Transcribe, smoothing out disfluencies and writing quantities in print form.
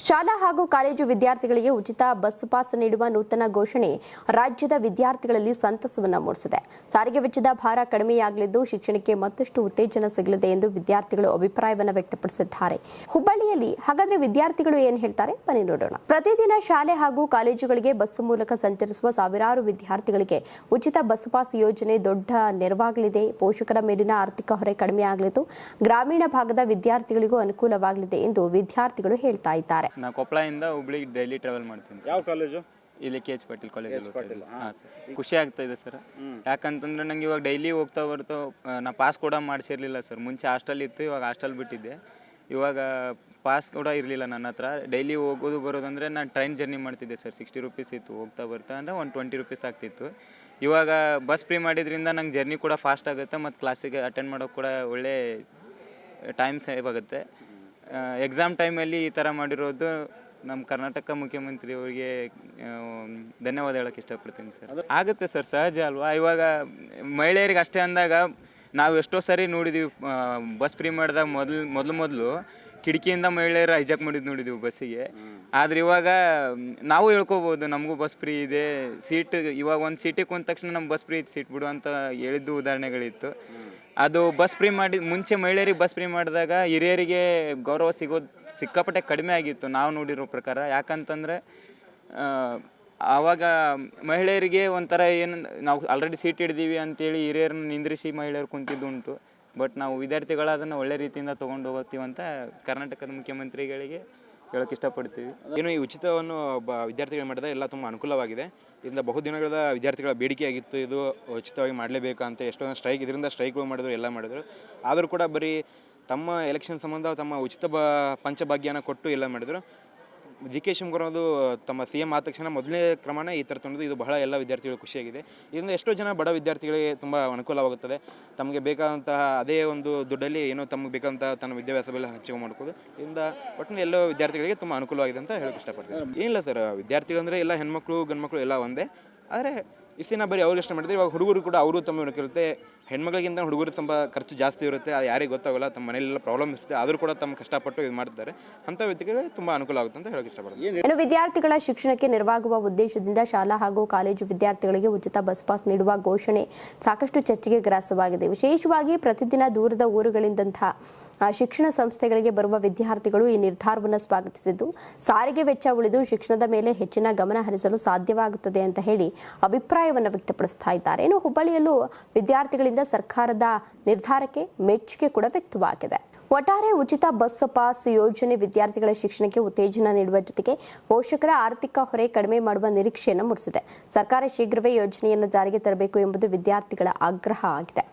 ಶಾಲಾ ಹಾಗೂ ಕಾಲೇಜು ವಿದ್ಯಾರ್ಥಿಗಳಿಗೆ ಉಚಿತ ಬಸ್ ಪಾಸ್ ನೀಡುವ ನೂತನ ಘೋಷಣೆ ರಾಜ್ಯದ ವಿದ್ಯಾರ್ಥಿಗಳಲ್ಲಿ ಸಂತಸವನ್ನು ಮೂಡಿಸಿದೆ. ಸಾರಿಗೆ ವೆಚ್ಚದ ಭಾರ ಕಡಿಮೆಯಾಗಲಿದ್ದು ಶಿಕ್ಷಣಕ್ಕೆ ಮತ್ತಷ್ಟು ಉತ್ತೇಜನ ಸಿಗಲಿದೆ ಎಂದು ವಿದ್ಯಾರ್ಥಿಗಳು ಅಭಿಪ್ರಾಯವನ್ನು ವ್ಯಕ್ತಪಡಿಸಿದ್ದಾರೆ. ಹುಬ್ಬಳ್ಳಿಯಲ್ಲಿ ಹಾಗಾದ್ರೆ ವಿದ್ಯಾರ್ಥಿಗಳು ಏನು ಹೇಳ್ತಾರೆ ಬನ್ನಿ ನೋಡೋಣ. ಪ್ರತಿದಿನ ಶಾಲೆ ಹಾಗೂ ಕಾಲೇಜುಗಳಿಗೆ ಬಸ್ ಮೂಲಕ ಸಂಚರಿಸುವ ಸಾವಿರಾರು ವಿದ್ಯಾರ್ಥಿಗಳಿಗೆ ಉಚಿತ ಬಸ್ ಪಾಸ್ ಯೋಜನೆ ದೊಡ್ಡ ನೆರವಾಗಲಿದೆ. ಪೋಷಕರ ಮೇಲಿನ ಆರ್ಥಿಕ ಹೊರೆ ಕಡಿಮೆಯಾಗಲಿದ್ದು ಗ್ರಾಮೀಣ ಭಾಗದ ವಿದ್ಯಾರ್ಥಿಗಳಿಗೂ ಅನುಕೂಲವಾಗಲಿದೆ ಎಂದು ವಿದ್ಯಾರ್ಥಿಗಳು ಹೇಳ್ತಾ ಇದ್ದಾರೆ. ನಾ ಕೊಪ್ಪಳದಿಂದ ಹುಬ್ಳಿಗೆ ಡೈಲಿ ಟ್ರಾವೆಲ್ ಮಾಡ್ತೀನಿ. ಯಾವ ಕಾಲೇಜು? ಇಲ್ಲಿ KH ಪಾಟೀಲ್ ಕಾಲೇಜಲ್ಲಿ ಓದ್ತೀನಿ. ಹಾಂ ಸರ್, ಖುಷಿ ಆಗ್ತಾ ಇದೆ ಸರ್. ಯಾಕಂತಂದ್ರೆ ನಂಗೆ ಇವಾಗ ಡೈಲಿ ಹೋಗ್ತಾ ಬರ್ತಾ ನಾ ಪಾಸ್ ಕೂಡ ಮಾಡಿಸಿರ್ಲಿಲ್ಲ ಸರ್. ಮುಂಚೆ ಹಾಸ್ಟೆಲ್ ಇತ್ತು, ಇವಾಗ ಹಾಸ್ಟೆಲ್ ಬಿಟ್ಟಿದ್ದೆ. ಇವಾಗ ಪಾಸ್ ಕೂಡ ಇರಲಿಲ್ಲ ನನ್ನ ಹತ್ರ. ಡೈಲಿ ಹೋಗೋದು ಬರೋದಂದರೆ ನಾನು ಟ್ರೈನ್ ಜರ್ನಿ ಮಾಡ್ತಿದ್ದೆ ಸರ್. 60 ರೂಪೀಸ್ ಇತ್ತು, ಹೋಗ್ತಾ ಬರ್ತಾ ಅಂದರೆ 120 ರೂಪೀಸ್ ಆಗ್ತಿತ್ತು. ಇವಾಗ ಬಸ್ ಫ್ರೀ ಮಾಡಿದ್ರಿಂದ ನಂಗೆ ಜರ್ನಿ ಕೂಡ ಫಾಸ್ಟ್ ಆಗುತ್ತೆ ಮತ್ತು ಕ್ಲಾಸಿಗೆ ಅಟೆಂಡ್ ಮಾಡೋಕ್ಕೆ ಕೂಡ ಒಳ್ಳೆ ಟೈಮ್ ಸೇವ್ ಆಗುತ್ತೆ. ಎಕ್ಸಾಮ್ ಟೈಮಲ್ಲಿ ಈ ಥರ ಮಾಡಿರೋದು ನಮ್ಮ ಕರ್ನಾಟಕ ಮುಖ್ಯಮಂತ್ರಿ ಅವರಿಗೆ ಧನ್ಯವಾದ ಹೇಳೋಕ್ಕೆ ಇಷ್ಟಪಡ್ತೀನಿ ಸರ್. ಆಗುತ್ತೆ ಸರ್, ಸಹಜ ಅಲ್ವಾ. ಇವಾಗ ಮಹಿಳೆಯರಿಗೆ ಅಷ್ಟೇ ಅಂದಾಗ ನಾವು ಎಷ್ಟೋ ಸರಿ ನೋಡಿದ್ದೀವಿ, ಬಸ್ ಫ್ರೀ ಮಾಡಿದಾಗ ಮೊದಲು ಕಿಟಕಿಯಿಂದ ಮಹಿಳೆಯರು ಹೈಜಾಕ್ ಮಾಡಿದ್ದು ನೋಡಿದ್ದೀವಿ ಬಸ್ಸಿಗೆ. ಆದರೆ ಇವಾಗ ನಾವು ಹೇಳ್ಕೊಬೋದು ನಮಗೂ ಬಸ್ ಫ್ರೀ ಇದೆ, ಸೀಟ್ ಇವಾಗ ಒಂದು ಸೀಟಿಗೆ ಕುಂತ ತಕ್ಷಣ ನಮ್ಮ ಬಸ್ ಫ್ರೀ ಸೀಟ್ ಬಿಡು ಅಂತ ಹೇಳಿದ್ದು ಉದಾಹರಣೆಗಳಿತ್ತು. ಅದು ಬಸ್ ಫ್ರೀ ಮುಂಚೆ ಮಹಿಳೆಯರಿಗೆ ಬಸ್ ಫ್ರೀ ಮಾಡಿದಾಗ ಹಿರಿಯರಿಗೆ ಗೌರವ ಸಿಗೋದು ಸಿಕ್ಕಾಪಟ್ಟೆ ಕಡಿಮೆ ಆಗಿತ್ತು ನಾವು ನೋಡಿರೋ ಪ್ರಕಾರ. ಯಾಕಂತಂದರೆ ಆವಾಗ ಮಹಿಳೆಯರಿಗೆ ಒಂಥರ ಏನು, ನಾವು ಆಲ್ರೆಡಿ ಸೀಟ್ ಹಿಡ್ದೀವಿ ಅಂತೇಳಿ ಹಿರಿಯರನ್ನ ನಿಂದ್ರಿಸಿ ಮಹಿಳೆಯರು ಕುಂತಿದ್ದು ಉಂಟು. ಬಟ್ ನಾವು ವಿದ್ಯಾರ್ಥಿಗಳು ಅದನ್ನು ಒಳ್ಳೆ ರೀತಿಯಿಂದ ತೊಗೊಂಡು ಹೋಗ್ತೀವಂತ ಕರ್ನಾಟಕದ ಮುಖ್ಯಮಂತ್ರಿಗಳಿಗೆ ಹೇಳೋಕ್ಕೆ ಇಷ್ಟಪಡ್ತೀವಿ. ಏನು ಈ ಉಚಿತವನ್ನು ವಿದ್ಯಾರ್ಥಿಗಳು ಮಾಡಿದಾಗ ಎಲ್ಲ ತುಂಬ ಅನುಕೂಲವಾಗಿದೆ. ಇದರಿಂದ ಬಹುದಿನಗಳ ವಿದ್ಯಾರ್ಥಿಗಳ ಬೇಡಿಕೆಯಾಗಿತ್ತು, ಇದು ಉಚಿತವಾಗಿ ಮಾಡಲೇಬೇಕು ಅಂತ. ಎಷ್ಟೊಂದು ಇದರಿಂದ ಸ್ಟ್ರೈಕ್ಗಳು ಮಾಡಿದ್ರು, ಎಲ್ಲ ಮಾಡಿದ್ರು. ಆದರೂ ಕೂಡ ಬರೀ ತಮ್ಮ ಎಲೆಕ್ಷನ್ ಸಂಬಂಧ ತಮ್ಮ ಉಚಿತ ಪಂಚಭಾಗ್ಯನ ಕೊಟ್ಟು ಎಲ್ಲ ಮಾಡಿದರು. DK ಶಿವಕುಮಾರ್ ಅವರು ತಮ್ಮ CM ಆದ ತಕ್ಷಣ ಮೊದಲನೇ ಕ್ರಮನೇ ಈ ಥರ ತಂದು ಇದು ಬಹಳ ಎಲ್ಲ ವಿದ್ಯಾರ್ಥಿಗಳು ಖುಷಿಯಾಗಿದೆ. ಇದರಿಂದ ಎಷ್ಟೋ ಜನ ಬಡ ವಿದ್ಯಾರ್ಥಿಗಳಿಗೆ ತುಂಬ ಅನುಕೂಲವಾಗುತ್ತದೆ. ತಮಗೆ ಬೇಕಾದಂತಹ ಅದೇ ಒಂದು ದುಡ್ಡಲ್ಲಿ ಏನೋ ತಮಗೆ ಬೇಕಾದಂಥ ತನ್ನ ವಿದ್ಯಾಭ್ಯಾಸ ಬೆಲೆ ಹಂಚಿಕೆ ಮಾಡ್ಕೋದು. ಇದರಿಂದ ಒಟ್ಟಿನ ಎಲ್ಲೋ ವಿದ್ಯಾರ್ಥಿಗಳಿಗೆ ತುಂಬ ಅನುಕೂಲವಾಗಿದೆ ಅಂತ ಹೇಳೋಕ್ಕೆ ಇಷ್ಟಪಡ್ತೀನಿ. ಏನಿಲ್ಲ ಸರ್, ವಿದ್ಯಾರ್ಥಿಗಳು ಅಂದರೆ ಎಲ್ಲ ಹೆಣ್ಮಕ್ಳು ಗಂಡ್ಮಕ್ಳು ಎಲ್ಲ ಒಂದೇ. ಆದರೆ ಇಷ್ಟು ದಿನ ಬರೀ ಅವ್ರಿಗೆ ಇಷ್ಟ ಮಾಡಿದ್ರೆ ಇವಾಗ ಹುಡುಗರು ಕೂಡ ಅವರು ತಮ್ಮ ಕೇಳುತ್ತೆ. ಹೆಣ್ಮಕ್ಳಿಗಿಂತ ಹುಡುಗರು ಖರ್ಚು ಜಾಸ್ತಿ ಇರುತ್ತೆ, ಅದು ಯಾರಿಗೆ ಗೊತ್ತಾಗಲ್ಲ. ತಮ್ಮ ಮನೆಯಲ್ಲೆಲ್ಲ ಪ್ರಾಬ್ಲಮ್ ಇರುತ್ತೆ, ಆದರೂ ಕೂಡ ತಮ್ಮ ಕಷ್ಟಪಟ್ಟು ಇದು ಮಾಡ್ತಾರೆ. ಅಂಥ ವ್ಯಕ್ತಿಗಳಿಗೆ ತುಂಬ ಅನುಕೂಲ ಆಗುತ್ತೆ ಅಂತ ಹೇಳೋಕ್ಕೆ ಇಷ್ಟಪಡ್ತೀನಿ. ಇನ್ನು ವಿದ್ಯಾರ್ಥಿಗಳ ಶಿಕ್ಷಣಕ್ಕೆ ನೆರವಾಗುವ ಉದ್ದೇಶದಿಂದ ಶಾಲಾ ಹಾಗೂ ಕಾಲೇಜು ವಿದ್ಯಾರ್ಥಿಗಳಿಗೆ ಉಚಿತ ಬಸ್ ಪಾಸ್ ನೀಡುವ ಘೋಷಣೆ ಸಾಕಷ್ಟು ಚರ್ಚೆಗೆ ಗ್ರಾಸವಾಗಿದೆ. ವಿಶೇಷವಾಗಿ ಪ್ರತಿದಿನ ದೂರದ ಊರುಗಳಿಂದಂತಹ ಶಿಕ್ಷಣ ಸಂಸ್ಥೆಗಳಿಗೆ ಬರುವ ವಿದ್ಯಾರ್ಥಿಗಳು ಈ ನಿರ್ಧಾರವನ್ನು ಸ್ವಾಗತಿಸಿದ್ದು ಸಾರಿಗೆ ವೆಚ್ಚ ಉಳಿದು ಶಿಕ್ಷಣದ ಮೇಲೆ ಹೆಚ್ಚಿನ ಗಮನ ಹರಿಸಲು ಸಾಧ್ಯವಾಗುತ್ತದೆ ಅಂತ ಹೇಳಿ ಅಭಿಪ್ರಾಯವನ್ನು ವ್ಯಕ್ತಪಡಿಸ್ತಾ ಇದ್ದಾರೆ. ಇನ್ನು ಹುಬ್ಬಳ್ಳಿಯಲ್ಲೂ ವಿದ್ಯಾರ್ಥಿಗಳಿಂದ ಸರ್ಕಾರದ ನಿರ್ಧಾರಕ್ಕೆ ಮೆಚ್ಚುಗೆ ಕೂಡ ವ್ಯಕ್ತವಾಗಿದೆ. ಒಟ್ಟಾರೆ ಉಚಿತ ಬಸ್ ಪಾಸ್ ಯೋಜನೆ ವಿದ್ಯಾರ್ಥಿಗಳ ಶಿಕ್ಷಣಕ್ಕೆ ಉತ್ತೇಜನ ನೀಡುವ ಜೊತೆಗೆ ಪೋಷಕರ ಆರ್ಥಿಕ ಹೊರೆ ಕಡಿಮೆ ಮಾಡುವ ನಿರೀಕ್ಷೆಯನ್ನು ಮೂಡಿಸಿದೆ. ಸರ್ಕಾರ ಶೀಘ್ರವೇ ಯೋಜನೆಯನ್ನು ಜಾರಿಗೆ ತರಬೇಕು ಎಂಬುದು ವಿದ್ಯಾರ್ಥಿಗಳ ಆಗ್ರಹ ಆಗಿದೆ.